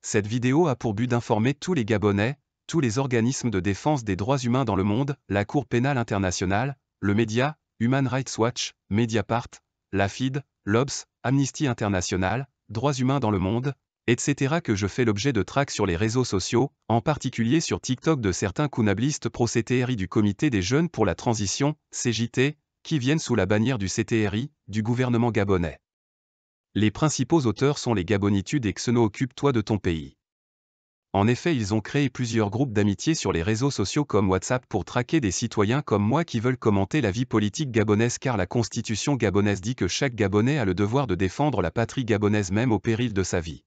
Cette vidéo a pour but d'informer tous les Gabonais, tous les organismes de défense des droits humains dans le monde, la Cour pénale internationale, le média, Human Rights Watch, Mediapart, la FID, l'Obs, Amnesty International, Droits humains dans le monde, etc. que je fais l'objet de traques sur les réseaux sociaux, en particulier sur TikTok de certains kunablistes pro-CTRI du Comité des Jeunes pour la Transition, CJT, qui viennent sous la bannière du CTRI, du gouvernement gabonais. Les principaux auteurs sont les Gabonitudes et Xeno Occupe-toi de ton pays. En effet, ils ont créé plusieurs groupes d'amitié sur les réseaux sociaux comme WhatsApp pour traquer des citoyens comme moi qui veulent commenter la vie politique gabonaise car la constitution gabonaise dit que chaque Gabonais a le devoir de défendre la patrie gabonaise même au péril de sa vie.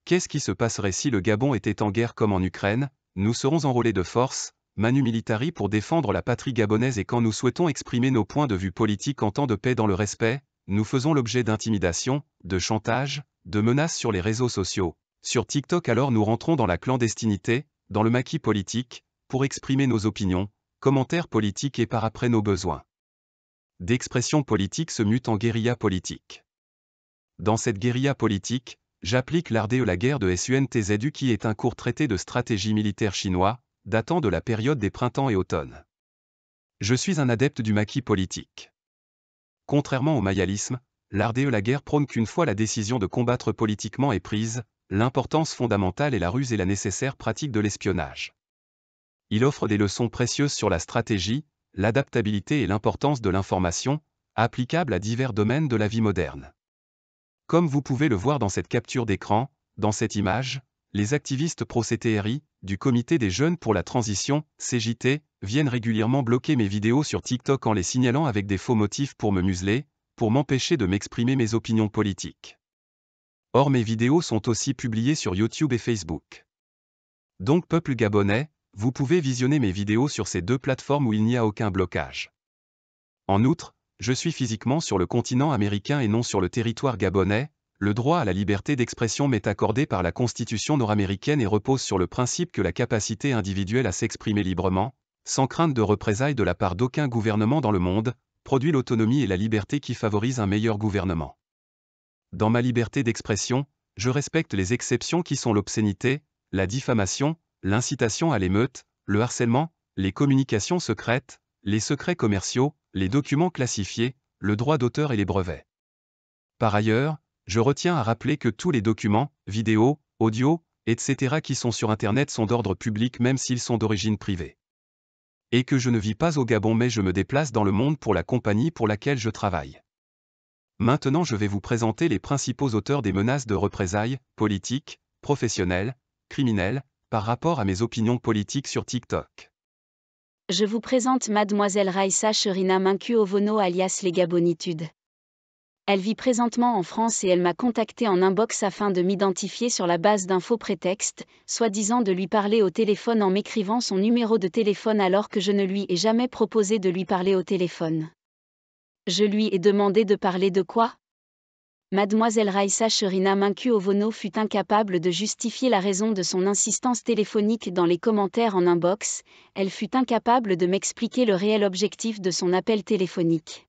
Qu'est-ce qui se passerait si le Gabon était en guerre comme en Ukraine? Nous serons enrôlés de force, manu militari pour défendre la patrie gabonaise et quand nous souhaitons exprimer nos points de vue politiques en temps de paix dans le respect, nous faisons l'objet d'intimidation, de chantage, de menaces sur les réseaux sociaux. Sur TikTok alors nous rentrons dans la clandestinité, dans le maquis politique, pour exprimer nos opinions, commentaires politiques et par après nos besoins. D'expression politique se mute en guérilla politique. Dans cette guérilla politique, j'applique l'ARDE la guerre de SUNTZU qui est un court traité de stratégie militaire chinois, datant de la période des printemps et automnes. Je suis un adepte du maquis politique. Contrairement au mayalisme, l'ARDE la guerre prône qu'une fois la décision de combattre politiquement est prise, l'importance fondamentale est la ruse et la nécessaire pratique de l'espionnage. Il offre des leçons précieuses sur la stratégie, l'adaptabilité et l'importance de l'information, applicables à divers domaines de la vie moderne. Comme vous pouvez le voir dans cette capture d'écran, dans cette image, les activistes pro-CTRI, du Comité des Jeunes pour la Transition, CJT, viennent régulièrement bloquer mes vidéos sur TikTok en les signalant avec des faux motifs pour me museler, pour m'empêcher de m'exprimer mes opinions politiques. Or mes vidéos sont aussi publiées sur YouTube et Facebook. Donc peuple gabonais, vous pouvez visionner mes vidéos sur ces deux plateformes où il n'y a aucun blocage. En outre, je suis physiquement sur le continent américain et non sur le territoire gabonais. Le droit à la liberté d'expression m'est accordé par la Constitution nord-américaine et repose sur le principe que la capacité individuelle à s'exprimer librement, sans crainte de représailles de la part d'aucun gouvernement dans le monde, produit l'autonomie et la liberté qui favorisent un meilleur gouvernement. Dans ma liberté d'expression, je respecte les exceptions qui sont l'obscénité, la diffamation, l'incitation à l'émeute, le harcèlement, les communications secrètes, les secrets commerciaux, les documents classifiés, le droit d'auteur et les brevets. Par ailleurs, je retiens à rappeler que tous les documents, vidéos, audio, etc. qui sont sur Internet sont d'ordre public même s'ils sont d'origine privée. Et que je ne vis pas au Gabon mais je me déplace dans le monde pour la compagnie pour laquelle je travaille. Maintenant je vais vous présenter les principaux auteurs des menaces de représailles, politiques, professionnelles, criminelles, par rapport à mes opinions politiques sur TikTok. Je vous présente Mademoiselle Raissa Sherina Minku Ovono alias les Gabonitudes. Elle vit présentement en France et elle m'a contacté en inbox afin de m'identifier sur la base d'un faux prétexte, soi-disant de lui parler au téléphone en m'écrivant son numéro de téléphone alors que je ne lui ai jamais proposé de lui parler au téléphone. Je lui ai demandé de parler de quoi? Mademoiselle Raissa Sherina Minku Ovono fut incapable de justifier la raison de son insistance téléphonique dans les commentaires en inbox, elle fut incapable de m'expliquer le réel objectif de son appel téléphonique.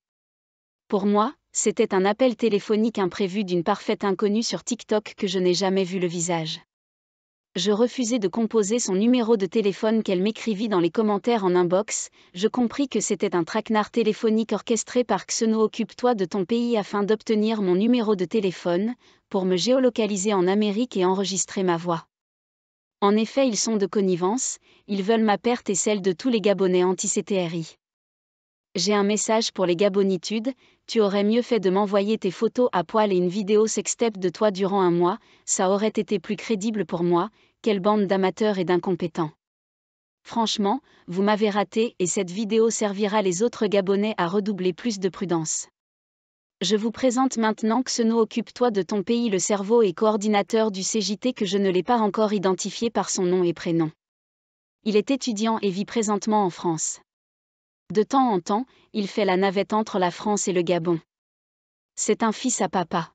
Pour moi, c'était un appel téléphonique imprévu d'une parfaite inconnue sur TikTok que je n'ai jamais vu le visage. Je refusai de composer son numéro de téléphone qu'elle m'écrivit dans les commentaires en inbox, je compris que c'était un traquenard téléphonique orchestré par Xeno Occupe-toi de ton pays afin d'obtenir mon numéro de téléphone, pour me géolocaliser en Amérique et enregistrer ma voix. En effet ils sont de connivence, ils veulent ma perte et celle de tous les Gabonais anti-CTRI. J'ai un message pour les Gabonitudes, tu aurais mieux fait de m'envoyer tes photos à poil et une vidéo sextape de toi durant un mois, ça aurait été plus crédible pour moi, quelle bande d'amateurs et d'incompétents. Franchement, vous m'avez raté et cette vidéo servira les autres Gabonais à redoubler plus de prudence. Je vous présente maintenant Xeno Occupe-toi de ton pays le cerveau et coordinateur du CJT que je ne l'ai pas encore identifié par son nom et prénom. Il est étudiant et vit présentement en France. De temps en temps, il fait la navette entre la France et le Gabon. C'est un fils à papa.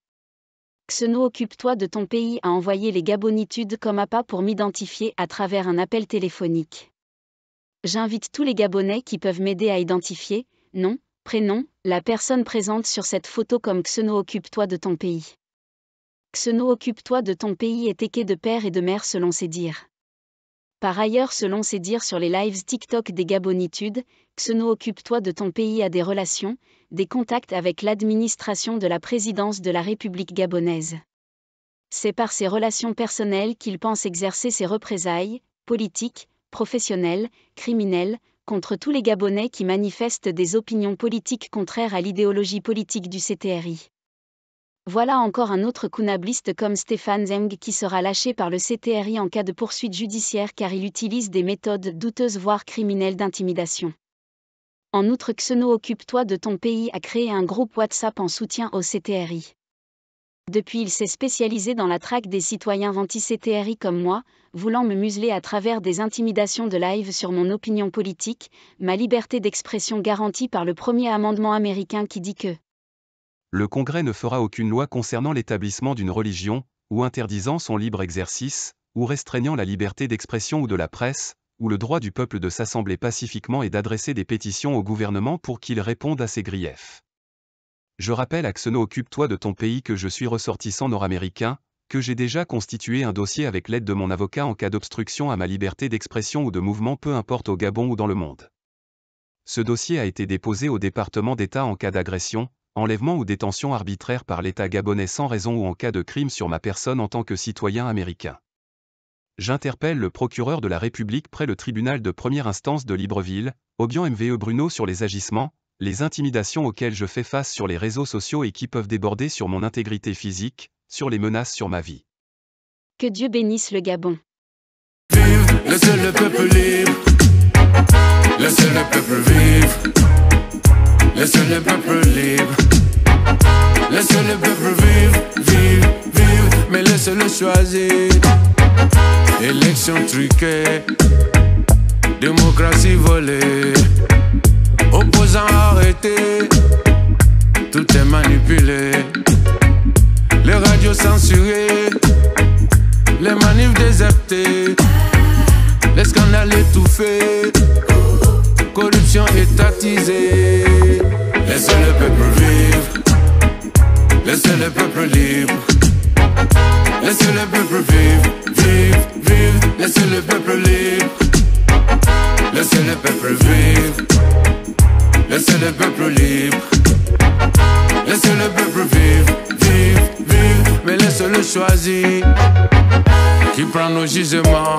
Xeno Occupe-toi de ton pays a envoyé les Gabonitudes comme appât pour m'identifier à travers un appel téléphonique. J'invite tous les Gabonais qui peuvent m'aider à identifier, nom, prénom, la personne présente sur cette photo comme Xeno Occupe-toi de ton pays. Xeno occupe-toi de ton pays est équé de père et de mère selon ses dires. Par ailleurs, selon ses dires sur les lives TikTok des Gabonitudes, Xeno occupe-toi de ton pays a des relations, des contacts avec l'administration de la présidence de la République gabonaise. C'est par ses relations personnelles qu'il pense exercer ses représailles, politiques, professionnelles, criminelles, contre tous les Gabonais qui manifestent des opinions politiques contraires à l'idéologie politique du CTRI. Voilà encore un autre kunabliste comme Stéphane Zeng qui sera lâché par le CTRI en cas de poursuite judiciaire car il utilise des méthodes douteuses voire criminelles d'intimidation. En outre, Xeno occupe-toi de ton pays a créé un groupe WhatsApp en soutien au CTRI. Depuis, il s'est spécialisé dans la traque des citoyens anti-CTRI comme moi, voulant me museler à travers des intimidations de live sur mon opinion politique, ma liberté d'expression garantie par le premier amendement américain qui dit que le Congrès ne fera aucune loi concernant l'établissement d'une religion, ou interdisant son libre exercice, ou restreignant la liberté d'expression ou de la presse, ou le droit du peuple de s'assembler pacifiquement et d'adresser des pétitions au gouvernement pour qu'il réponde à ses griefs. Je rappelle à Xeno occupe-toi de ton pays que je suis ressortissant nord-américain, que j'ai déjà constitué un dossier avec l'aide de mon avocat en cas d'obstruction à ma liberté d'expression ou de mouvement peu importe au Gabon ou dans le monde. Ce dossier a été déposé au département d'État en cas d'agression, enlèvement ou détention arbitraire par l'État gabonais sans raison ou en cas de crime sur ma personne en tant que citoyen américain. J'interpelle le procureur de la République près le tribunal de première instance de Libreville, Obian MVE Bruno sur les agissements, les intimidations auxquelles je fais face sur les réseaux sociaux et qui peuvent déborder sur mon intégrité physique, sur les menaces sur ma vie. Que Dieu bénisse le Gabon. Vive, laissez le peuple libre. Laissez le peuple vivre. Laissez le peuple libre. Laissez le peuple vivre, vivre, vivre. Mais laissez-le choisir. Élection truquée. Démocratie volée. Opposants arrêtés. Tout est manipulé. Les radios censurées. Les manifs désertés. Les scandales étouffés. Corruption étatisée. Laissez le peuple vivre. Laissez le peuple libre. Laissez le peuple vivre, vivre, vivre. Laissez le peuple libre. Laissez le peuple vivre. Laissez le peuple libre. Laissez le peuple vivre, vivre, vivre. Mais laissez-le choisir. Qui prend nos gisements.